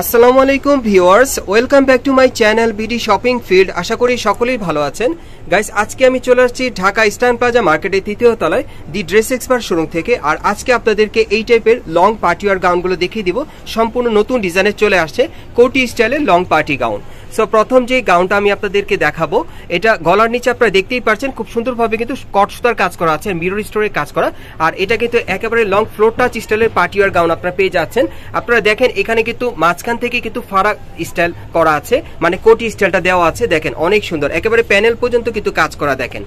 আসসালামু আলাইকুম viewers, welcome back to my channel BD shopping field. আশা করি সকলেই ভালো আছেন। গাইস, আজকে আমি চলে আসছি ঢাকা ইস্টার্ন প্লাজা মার্কেটের ৩য় তলায় দি ড্রেস এক্সপার্ট শোরুম থেকে। আর আজকে আপনাদেরকে এই টাইপের লং পার্টি ওয়্যার গাউনগুলো দেখিয়ে দিব। সম্পূর্ণ নতুন ডিজাইনের চলে আসছে কোটি স্টাইলের লং পার্টি গাউন। সো প্রথম যে গাউনটা আমি আপনাদেরকে দেখাবো, এটা গলার নিচে আপনারা দেখতেই পাচ্ছেন খুব সুন্দরভাবে কিন্তু কট সুতার কাজ করা আছে, মিরর স্টোরের কাজ করা। আর এটা কিন্তু একেবারে লং ফ্লোর টাচ স্টাইলের পার্টি ওয়্যার গাউন আপনারা পেয়ে যাচ্ছেন। আপনারা দেখেন এখানে কিন্তু মাঝখান থেকে কিন্তু ফারাক স্টাইল করা আছে, মানে কোটি স্টাইলটা দেওয়া আছে। দেখেন অনেক সুন্দর, একেবারে প্যানেল পর্যন্ত কিন্তু কাজ করা। দেখেন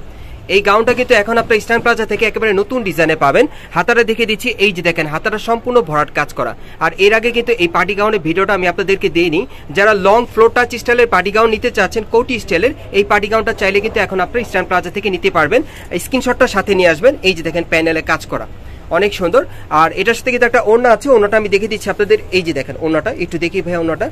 এই গাউনটা কিন্তু এখন আপনার ইস্টার্ন প্লাজা থেকে একেবারে নতুন ডিজাইনে পাবেন। হাতাটা দেখে দিচ্ছি, এই যে দেখেন হাতাটা সম্পূর্ণ ভরাট কাজ করা। আর এর আগে কিন্তু এই পার্টি গাউনের ভিডিওটা আমি আপনাদেরকে দিইনি। যারা লং ফ্লোর টাচ স্টাইলের পার্টি গাউন নিতে চাচ্ছেন কোটি স্টাইলের, এই পার্টি গাউনটা চাইলে কিন্তু এখন আপনার ইস্টার্ন প্লাজা থেকে নিতে পারবেন। স্ক্রিনশটটা সাথে নিয়ে আসবেন। এই যে দেখেন প্যানেলে কাজ করা, অনেক সুন্দর। আর এটার সাথে কিন্তু একটা ওড়না আছে, ওড়নাটা আমি দেখে দিচ্ছি আপনাদের। এই যে দেখেন ওড়নাটা, একটু দেখি ভাই ওড়নাটা।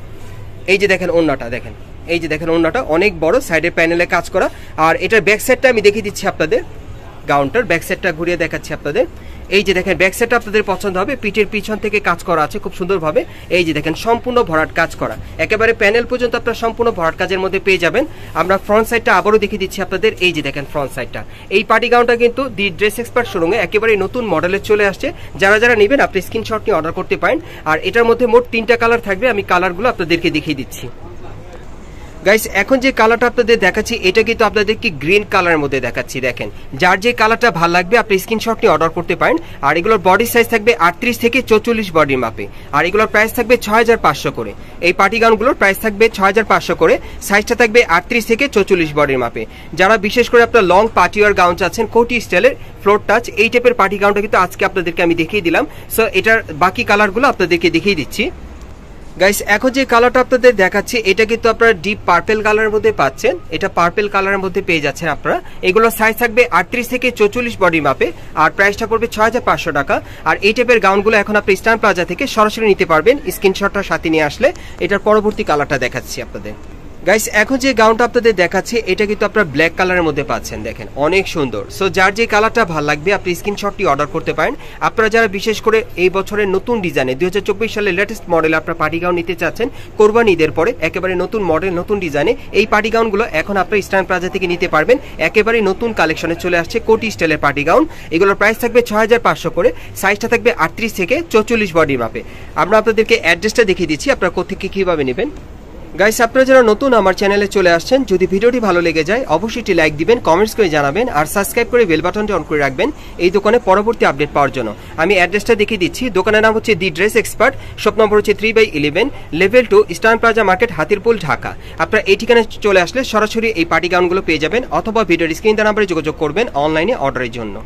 এই যে দেখেন ওড়নাটা, দেখেন এই যে দেখেন ওড়নাটা অনেক বড়, সাইডে প্যানেলে কাজ করা। আর এটার ব্যাক সাইডটা আমি দেখিয়ে দিচ্ছি আপনাদের। গাউনটার ব্যাক সাইডটা ঘুরিয়ে দেখাচ্ছি আপনাদের। এই যে দেখেন ব্যাক সাইডটা আপনাদের পছন্দ হবে, পিঠের পিছন থেকে কাজ করা আছে খুব সুন্দরভাবে। এই যে দেখেন সম্পূর্ণ ভরাট কাজ করা, একেবারে প্যানেল পর্যন্ত আপনারা সম্পূর্ণ ভরাট কাজের মধ্যে পেয়ে যাবেন। আমরা ফ্রন্ট সাইডটা আবারও দেখিয়ে দিচ্ছি আপনাদের। এই যে দেখেন ফ্রন্ট সাইডটা। এই পার্টি গাউনটা কিন্তু দি ড্রেস এক্সপার্ট শোরুমে একেবারে নতুন মডেলে চলে আসছে। যারা যারা নেবেন আপনি স্ক্রিনশট নিয়ে অর্ডার করতে পারেন। আর এটার মধ্যে মোট 3টা কালার থাকবে, আমি কালারগুলো আপনাদেরকে দেখিয়ে দিচ্ছি। গাইস, এখন যে কালারটা আপনাদের দেখাচ্ছি এটা কিন্তু আপনাদেরকে গ্রিন কালারের মধ্যে দেখাচ্ছি। দেখেন যার যে কালারটা ভালো লাগবে আপনি স্ক্রিনশট নিয়ে অর্ডার করতে পারেন। আর এগুলোর বডি সাইজ থাকবে 38 থেকে 44 বডির মাপে। আর এগুলোর প্রাইস থাকবে 6500 করে। এই পার্টি গাউনগুলোর প্রাইস থাকবে 6500 করে। সাইজটা থাকবে 38 থেকে 44 বডির মাপে। যারা বিশেষ করে আপনার লং পার্টি ওয়্যার গাউন চাচ্ছেন কোটি স্টাইলের ফ্লোর টাচ, এই টাইপের পার্টি গাউনটা কিন্তু আজকে আপনাদেরকে আমি দেখিয়ে দিলাম। সো এটার বাকি কালারগুলো আপনাদেরকে দেখিয়ে দিচ্ছি। গাইস, এখন যে কালারটা আপনাদের দেখাচ্ছি এটা কিন্তু আপনারা ডিপ পার্পেল কালারের মধ্যে পাচ্ছেন। এটা পার্পেল কালারের মধ্যে পেয়ে যাচ্ছেন আপনারা। এগুলোর সাইজ থাকবে 38 থেকে 44 বডি মাপে। আর প্রাইসটা পড়বে 6500 টাকা। আর এই টাইপের গাউনগুলো এখন আপনি ইস্টার্ন প্লাজা থেকে সরাসরি নিতে পারবেন। স্ক্রিনশটটা সাথে নিয়ে আসলে এটার পরবর্তী কালারটা দেখাচ্ছি আপনাদের। গাইস, এখন যে গাউনটা আপনাদের দেখাচ্ছি এটা কিন্তু আপনারা ব্ল্যাক কালারের মধ্যে পাচ্ছেন। দেখেন অনেক সুন্দর। সো যার যে কালারটা ভালো লাগবে আপনি স্ক্রিনশটটি অর্ডার করতে পারেন। আপনারা যারা বিশেষ করে এই বছরের নতুন ডিজাইনে 2024 সালের লেটেস্ট মডেল আপনারা পার্টি গাউন নিতে চাচ্ছেন কোরবানি ঈদের পরে, একেবারে নতুন মডেল নতুন ডিজাইনে এই পার্টি গাউনগুলো এখন আপনারা ইস্টার্ন প্লাজা থেকে নিতে পারবেন। একেবারে নতুন কালেকশনে চলে আসছে কোটি স্টাইলের পার্টি গাউন। এগুলোর প্রাইস থাকবে 6500 করে। সাইজটা থাকবে 38 থেকে 44 বডি মাপে। আমরা আপনাদেরকে অ্যাড্রেসটা দেখিয়ে দিচ্ছি আপনারা কোথেকে কিভাবে নেবেন। গাইস, আপনারা যারা নতুন আমার চ্যানেলে চলে আসছেন, যদি ভিডিওটি ভালো লেগে যায় অবশ্যই একটি লাইক দিবেন, কমেন্টস করে জানাবেন আর সাবস্ক্রাইব করে বেল বাটনটি অন করে রাখবেন এই দোকানে পরবর্তী আপডেট পাওয়ার জন্য। আমি অ্যাড্রেসটা দেখিয়ে দিচ্ছি। দোকানের নাম হচ্ছে the dress expert, shop number হচ্ছে 3/11, level 2, eastern plaza market, Hatirpool, Dhaka. আপনারা এই ঠিকানায় চলে আসলে সরাসরি এই পার্টি গাউনগুলো পেয়ে যাবেন, অথবা ভিডিওর স্ক্রিন নাম্বারে যোগাযোগ করবেন অনলাইনে অর্ডারের জন্য।